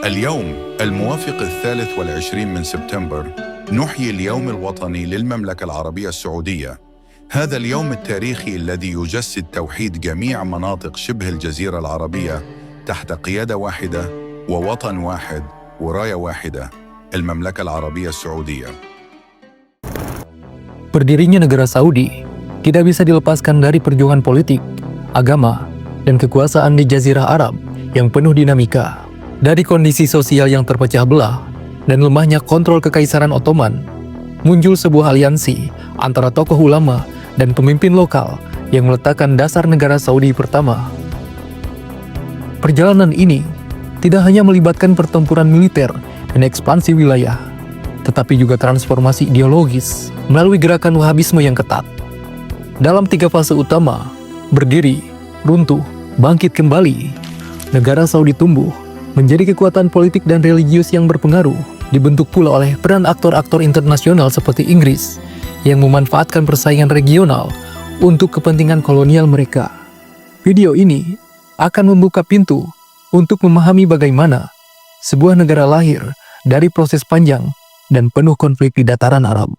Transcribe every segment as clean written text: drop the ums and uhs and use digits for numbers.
اليوم الموافق 23 من سبتمبر نحيي اليوم الوطني للمملكة العربية السعودية. هذا اليوم التاريخي الذي يجسد توحيد جميع مناطق شبه الجزيرة العربية تحت قيادة واحدة ووطن واحد وراية واحدة، المملكة العربية السعودية. Berdirinya negara Saudi tidak bisa dilepaskan dari perjuangan politik, agama, dan kekuasaan di Jazirah Arab yang penuh dinamika. Dari kondisi sosial yang terpecah belah dan lemahnya kontrol Kekaisaran Ottoman, muncul sebuah aliansi antara tokoh ulama dan pemimpin lokal yang meletakkan dasar negara Saudi pertama. Perjalanan ini tidak hanya melibatkan pertempuran militer dan ekspansi wilayah, tetapi juga transformasi ideologis melalui gerakan Wahabisme yang ketat. Dalam 3 fase utama, berdiri, runtuh, bangkit kembali, negara Saudi tumbuh menjadi kekuatan politik dan religius yang berpengaruh, dibentuk pula oleh peran aktor-aktor internasional seperti Inggris yang memanfaatkan persaingan regional untuk kepentingan kolonial mereka. Video ini akan membuka pintu untuk memahami bagaimana sebuah negara lahir dari proses panjang dan penuh konflik di dataran Arab.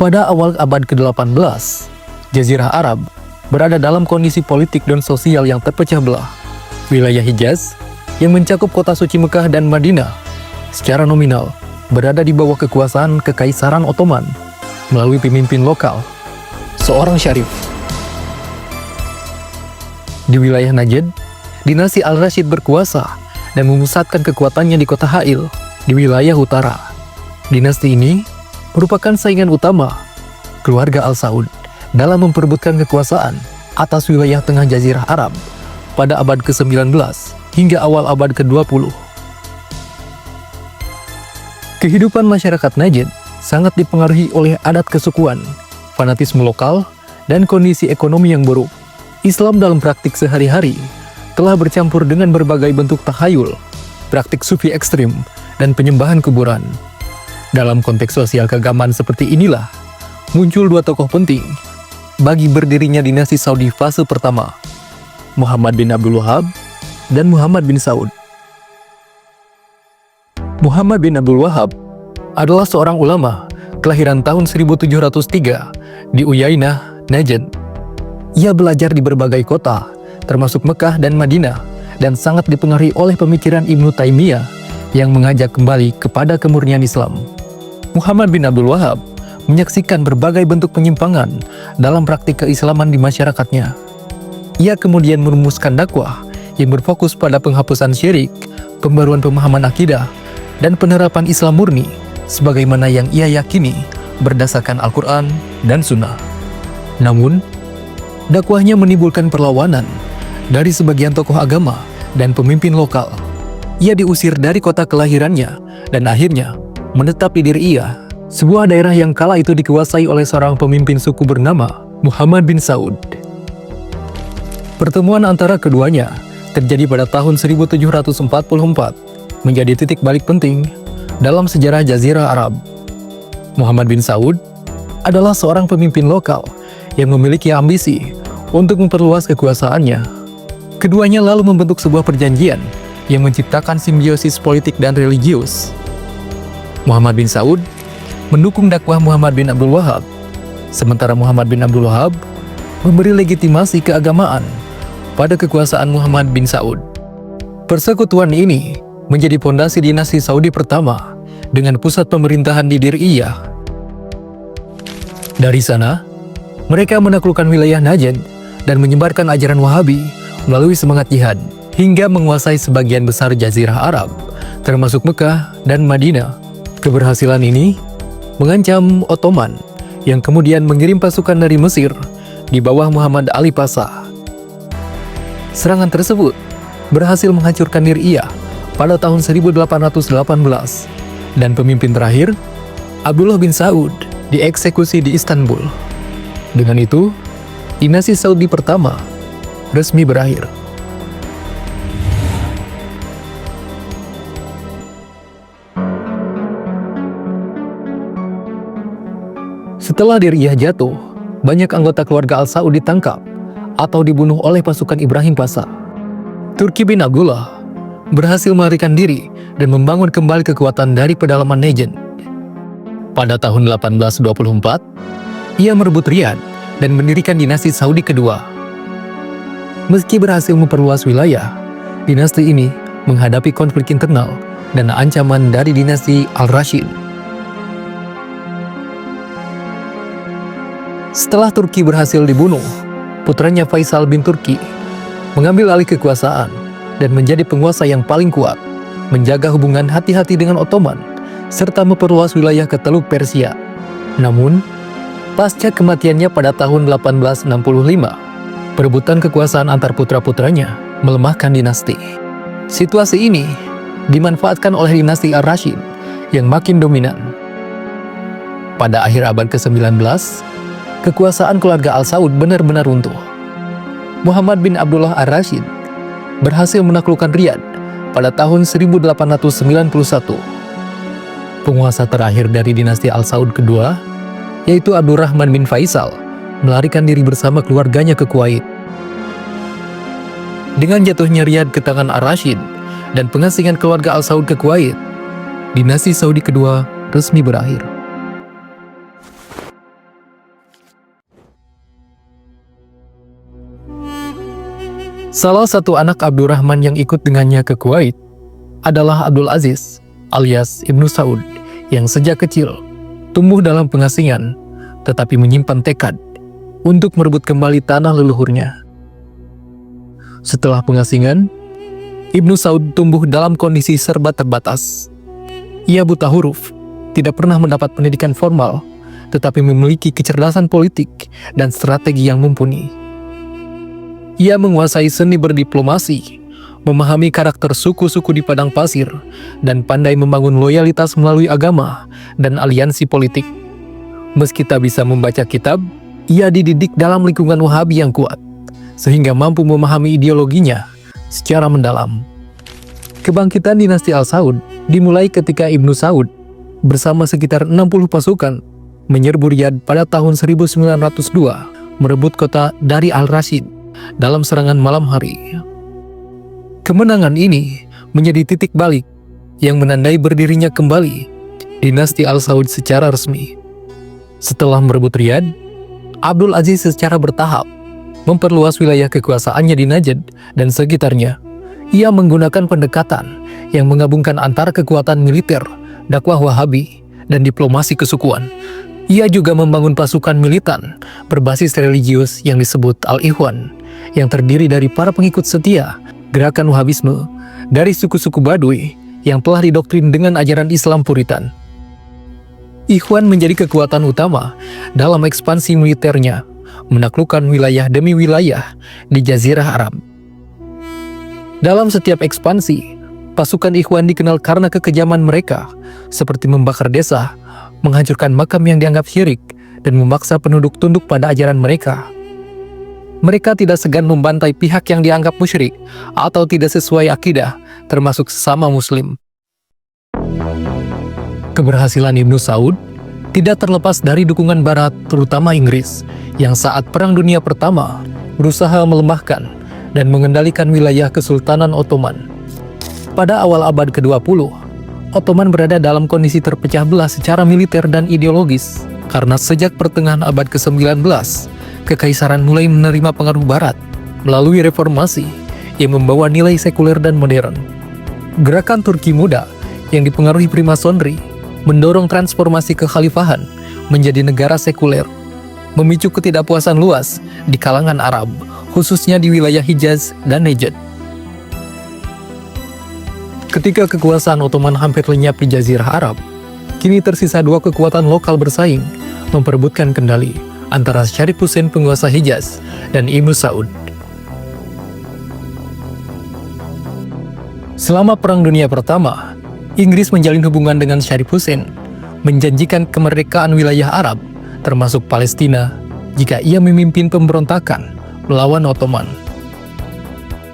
Pada awal abad ke-18, Jazirah Arab berada dalam kondisi politik dan sosial yang terpecah belah. Wilayah Hijaz, yang mencakup kota suci Mekah dan Madinah, secara nominal berada di bawah kekuasaan Kekaisaran Ottoman melalui pemimpin lokal, seorang syarif. Di wilayah Najd, dinasti Al-Rashid berkuasa dan memusatkan kekuatannya di kota Ha'il, di wilayah utara. Dinasti ini merupakan saingan utama keluarga Al-Saud dalam memperebutkan kekuasaan atas wilayah tengah Jazirah Arab pada abad ke-19 hingga awal abad ke-20. Kehidupan masyarakat Najd sangat dipengaruhi oleh adat kesukuan, fanatisme lokal, dan kondisi ekonomi yang buruk. Islam dalam praktik sehari-hari telah bercampur dengan berbagai bentuk takhayul, praktik sufi ekstrim, dan penyembahan kuburan. Dalam konteks sosial keagamaan seperti inilah, muncul 2 tokoh penting bagi berdirinya dinasti Saudi fase pertama, Muhammad bin Abdul Wahab dan Muhammad bin Saud. Muhammad bin Abdul Wahab adalah seorang ulama kelahiran tahun 1703 di Uyainah, Najd. Ia belajar di berbagai kota, termasuk Mekah dan Madinah, dan sangat dipengaruhi oleh pemikiran Ibnu Taimiyah yang mengajak kembali kepada kemurnian Islam. Muhammad bin Abdul Wahab menyaksikan berbagai bentuk penyimpangan dalam praktik keislaman di masyarakatnya. Ia kemudian merumuskan dakwah yang berfokus pada penghapusan syirik, pembaruan pemahaman akidah, dan penerapan Islam murni sebagaimana yang ia yakini berdasarkan Al-Quran dan Sunnah. Namun, dakwahnya menimbulkan perlawanan dari sebagian tokoh agama dan pemimpin lokal. Ia diusir dari kota kelahirannya dan akhirnya menetap di Dir'iyah, sebuah daerah yang kala itu dikuasai oleh seorang pemimpin suku bernama Muhammad bin Saud. Pertemuan antara keduanya terjadi pada tahun 1744, menjadi titik balik penting dalam sejarah Jazirah Arab. Muhammad bin Saud adalah seorang pemimpin lokal yang memiliki ambisi untuk memperluas kekuasaannya. Keduanya lalu membentuk sebuah perjanjian yang menciptakan simbiosis politik dan religius. Muhammad bin Saud mendukung dakwah Muhammad bin Abdul Wahab, sementara Muhammad bin Abdul Wahab memberi legitimasi keagamaan pada kekuasaan Muhammad bin Saud. Persekutuan ini menjadi pondasi dinasti Saudi pertama dengan pusat pemerintahan di Dir'iyah. Dari sana, mereka menaklukkan wilayah Najd dan menyebarkan ajaran Wahabi melalui semangat jihad hingga menguasai sebagian besar Jazirah Arab, termasuk Mekah dan Madinah. Keberhasilan ini mengancam Ottoman yang kemudian mengirim pasukan dari Mesir di bawah Muhammad Ali Pasha. Serangan tersebut berhasil menghancurkan Dir'iyah pada tahun 1818 dan pemimpin terakhir, Abdullah bin Saud, dieksekusi di Istanbul. Dengan itu, dinasti Saudi pertama resmi berakhir. Setelah Diriyah jatuh, banyak anggota keluarga Al Saud ditangkap atau dibunuh oleh pasukan Ibrahim Pasha. Turki bin Abdullah berhasil melarikan diri dan membangun kembali kekuatan dari pedalaman Najd. Pada tahun 1824, ia merebut Riyadh dan mendirikan dinasti Saudi kedua. Meski berhasil memperluas wilayah, dinasti ini menghadapi konflik internal dan ancaman dari dinasti Al-Rashid. Setelah Turki berhasil dibunuh, putranya Faisal bin Turki mengambil alih kekuasaan dan menjadi penguasa yang paling kuat, menjaga hubungan hati-hati dengan Ottoman, serta memperluas wilayah ke Teluk Persia. Namun, pasca kematiannya pada tahun 1865, perebutan kekuasaan antar putra-putranya melemahkan dinasti. Situasi ini dimanfaatkan oleh dinasti Ar-Rashid yang makin dominan. Pada akhir abad ke-19, kekuasaan keluarga Al Saud benar-benar runtuh. Muhammad bin Abdullah Ar-Rashid berhasil menaklukkan Riyadh pada tahun 1891. Penguasa terakhir dari dinasti Al Saud kedua, yaitu Abdurrahman bin Faisal, melarikan diri bersama keluarganya ke Kuwait. Dengan jatuhnya Riyadh ke tangan Ar-Rashid dan pengasingan keluarga Al Saud ke Kuwait, dinasti Saudi kedua resmi berakhir. Salah satu anak Abdurrahman yang ikut dengannya ke Kuwait adalah Abdul Aziz alias Ibnu Saud yang sejak kecil tumbuh dalam pengasingan tetapi menyimpan tekad untuk merebut kembali tanah leluhurnya. Setelah pengasingan, Ibnu Saud tumbuh dalam kondisi serba terbatas. Ia buta huruf, tidak pernah mendapat pendidikan formal, tetapi memiliki kecerdasan politik dan strategi yang mumpuni. Ia menguasai seni berdiplomasi, memahami karakter suku-suku di padang pasir, dan pandai membangun loyalitas melalui agama dan aliansi politik. Meski tak bisa membaca kitab, ia dididik dalam lingkungan Wahabi yang kuat, sehingga mampu memahami ideologinya secara mendalam. Kebangkitan dinasti Al Saud dimulai ketika Ibnu Saud bersama sekitar 60 pasukan menyerbu Riyadh pada tahun 1902, merebut kota dari Al-Rashid dalam serangan malam hari. Kemenangan ini menjadi titik balik yang menandai berdirinya kembali dinasti Al Saud secara resmi. Setelah merebut Riyadh, Abdul Aziz secara bertahap memperluas wilayah kekuasaannya di Najd dan sekitarnya. Ia menggunakan pendekatan yang menggabungkan antara kekuatan militer, dakwah Wahabi, dan diplomasi kesukuan. Ia juga membangun pasukan militan berbasis religius yang disebut Al-Ikhwan, yang terdiri dari para pengikut setia gerakan Wahabisme dari suku-suku Baduy yang telah didoktrin dengan ajaran Islam Puritan. Ikhwan menjadi kekuatan utama dalam ekspansi militernya, menaklukkan wilayah demi wilayah di Jazirah Arab. Dalam setiap ekspansi, pasukan Ikhwan dikenal karena kekejaman mereka, seperti membakar desa, menghancurkan makam yang dianggap syirik, dan memaksa penduduk tunduk pada ajaran mereka. Mereka tidak segan membantai pihak yang dianggap musyrik atau tidak sesuai akidah, termasuk sesama muslim. Keberhasilan Ibnu Saud tidak terlepas dari dukungan Barat, terutama Inggris, yang saat Perang Dunia Pertama berusaha melemahkan dan mengendalikan wilayah Kesultanan Ottoman. Pada awal abad ke-20, Ottoman berada dalam kondisi terpecah belah secara militer dan ideologis, karena sejak pertengahan abad ke-19, Kekaisaran mulai menerima pengaruh Barat melalui reformasi yang membawa nilai sekuler dan modern. Gerakan Turki Muda yang dipengaruhi Primasonri mendorong transformasi kekhalifahan menjadi negara sekuler, memicu ketidakpuasan luas di kalangan Arab, khususnya di wilayah Hijaz dan Najd. Ketika kekuasaan Ottoman hampir lenyap di Jazirah Arab, kini tersisa dua kekuatan lokal bersaing memperebutkan kendali antara Syarif Hussein penguasa Hijaz dan Ibnu Saud. Selama Perang Dunia Pertama, Inggris menjalin hubungan dengan Syarif Hussein, menjanjikan kemerdekaan wilayah Arab, termasuk Palestina, jika ia memimpin pemberontakan melawan Ottoman.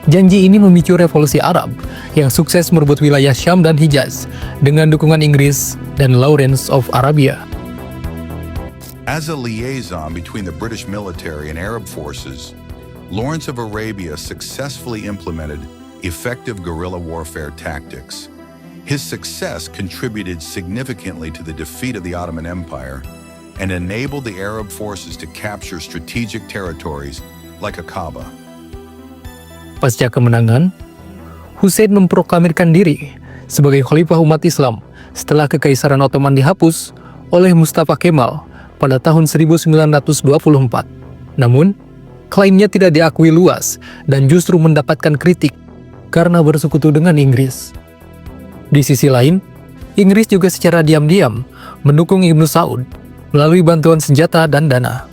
Janji ini memicu revolusi Arab yang sukses merebut wilayah Syam dan Hijaz dengan dukungan Inggris dan Lawrence of Arabia. As a liaison between the British military and Arab forces, Lawrence of Arabia successfully implemented effective guerrilla warfare tactics. His success contributed significantly to the defeat of the Ottoman Empire and enabled the Arab forces to capture strategic territories like Aqaba. Pasca kemenangan, Hussein memproklamirkan diri sebagai khalifah umat Islam setelah Kekaisaran Ottoman dihapus oleh Mustafa Kemal pada tahun 1924. Namun, klaimnya tidak diakui luas dan justru mendapatkan kritik karena bersekutu dengan Inggris. Di sisi lain, Inggris juga secara diam-diam mendukung Ibnu Saud melalui bantuan senjata dan dana,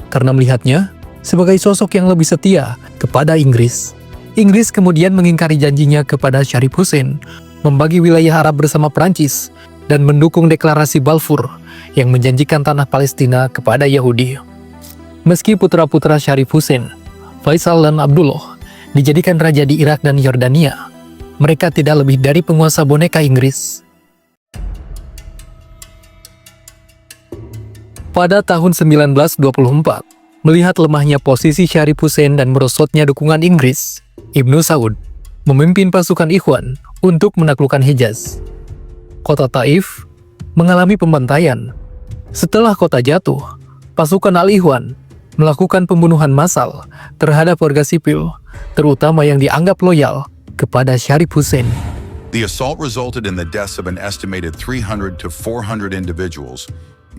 karena melihatnya sebagai sosok yang lebih setia kepada Inggris. Inggris kemudian mengingkari janjinya kepada Syarif Hussein membagi wilayah Arab bersama Prancis dan mendukung deklarasi Balfour yang menjanjikan tanah Palestina kepada Yahudi. Meski putra-putra Syarif Hussein, Faisal dan Abdullah dijadikan raja di Irak dan Yordania, mereka tidak lebih dari penguasa boneka Inggris. Pada tahun 1924, melihat lemahnya posisi Syarif Hussein dan merosotnya dukungan Inggris, Ibnu Saud memimpin pasukan Ikhwan untuk menaklukkan Hijaz. Kota Taif mengalami pembantaian. Setelah kota jatuh, pasukan Al-Ikhwan melakukan pembunuhan massal terhadap warga sipil, terutama yang dianggap loyal kepada Syarif Hussein. The assault resulted in the deaths of an estimated 300 to 400 individuals,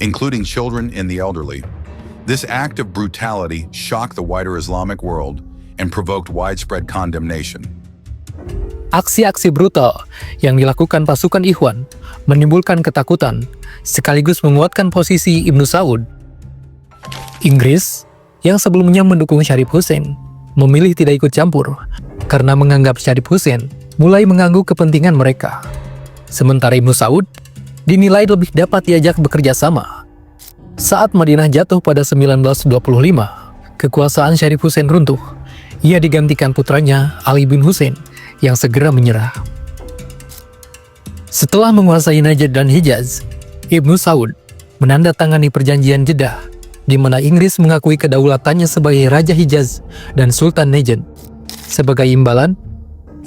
including children and the elderly. This act of brutality shocked the wider Islamic world and provoked widespread condemnation. Aksi-aksi brutal yang dilakukan pasukan Ikhwan menimbulkan ketakutan, sekaligus menguatkan posisi Ibnu Saud. Inggris, yang sebelumnya mendukung Syarif Hussein, memilih tidak ikut campur karena menganggap Syarif Hussein mulai mengganggu kepentingan mereka. Sementara Ibnu Saud dinilai lebih dapat diajak bekerja sama. Saat Madinah jatuh pada 1925, kekuasaan Syarif Hussein runtuh. Ia digantikan putranya Ali bin Hussein yang segera menyerah. Setelah menguasai Najd dan Hijaz, Ibnu Saud menandatangani perjanjian Jeddah, di mana Inggris mengakui kedaulatannya sebagai Raja Hijaz dan Sultan Najd. Sebagai imbalan,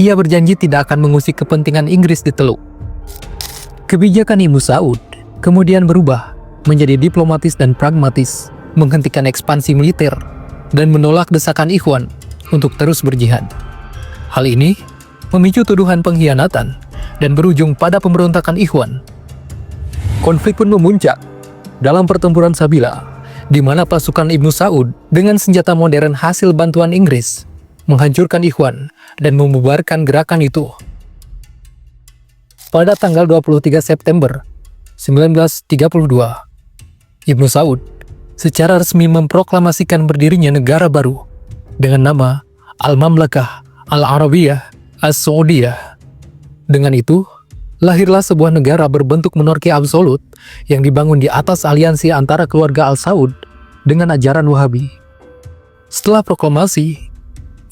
ia berjanji tidak akan mengusik kepentingan Inggris di Teluk. Kebijakan Ibnu Saud kemudian berubah menjadi diplomatis dan pragmatis, menghentikan ekspansi militer dan menolak desakan Ikhwan untuk terus berjihad. Hal ini memicu tuduhan pengkhianatan dan berujung pada pemberontakan Ikhwan. Konflik pun memuncak dalam pertempuran Sabila, di mana pasukan Ibnu Saud dengan senjata modern hasil bantuan Inggris menghancurkan Ikhwan dan membubarkan gerakan itu. Pada tanggal 23 September 1932, Ibnu Saud secara resmi memproklamasikan berdirinya negara baru dengan nama Al-Mamlakah Al-Arabiyah As-Saudiyah. Dengan itu, lahirlah sebuah negara berbentuk monarki absolut yang dibangun di atas aliansi antara keluarga Al-Saud dengan ajaran Wahabi. Setelah proklamasi,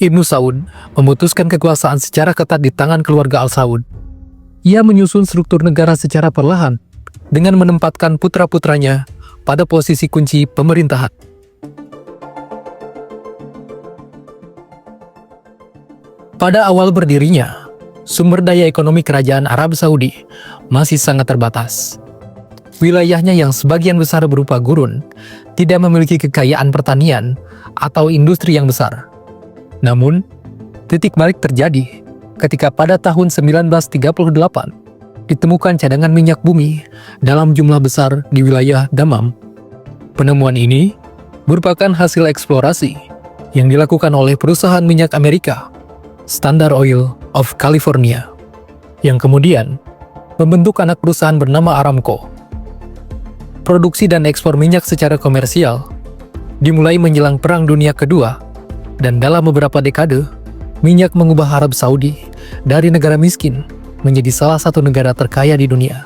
Ibnu Saud memutuskan kekuasaan secara ketat di tangan keluarga Al-Saud. Ia menyusun struktur negara secara perlahan dengan menempatkan putra-putranya pada posisi kunci pemerintahan. Pada awal berdirinya, sumber daya ekonomi kerajaan Arab Saudi masih sangat terbatas. Wilayahnya yang sebagian besar berupa gurun tidak memiliki kekayaan pertanian atau industri yang besar. Namun, titik balik terjadi ketika pada tahun 1938 ditemukan cadangan minyak bumi dalam jumlah besar di wilayah Damam. Penemuan ini merupakan hasil eksplorasi yang dilakukan oleh perusahaan minyak Amerika, Standard Oil of California, yang kemudian membentuk anak perusahaan bernama Aramco. Produksi dan ekspor minyak secara komersial dimulai menjelang Perang Dunia Kedua, dan dalam beberapa dekade, minyak mengubah Arab Saudi dari negara miskin menjadi salah satu negara terkaya di dunia.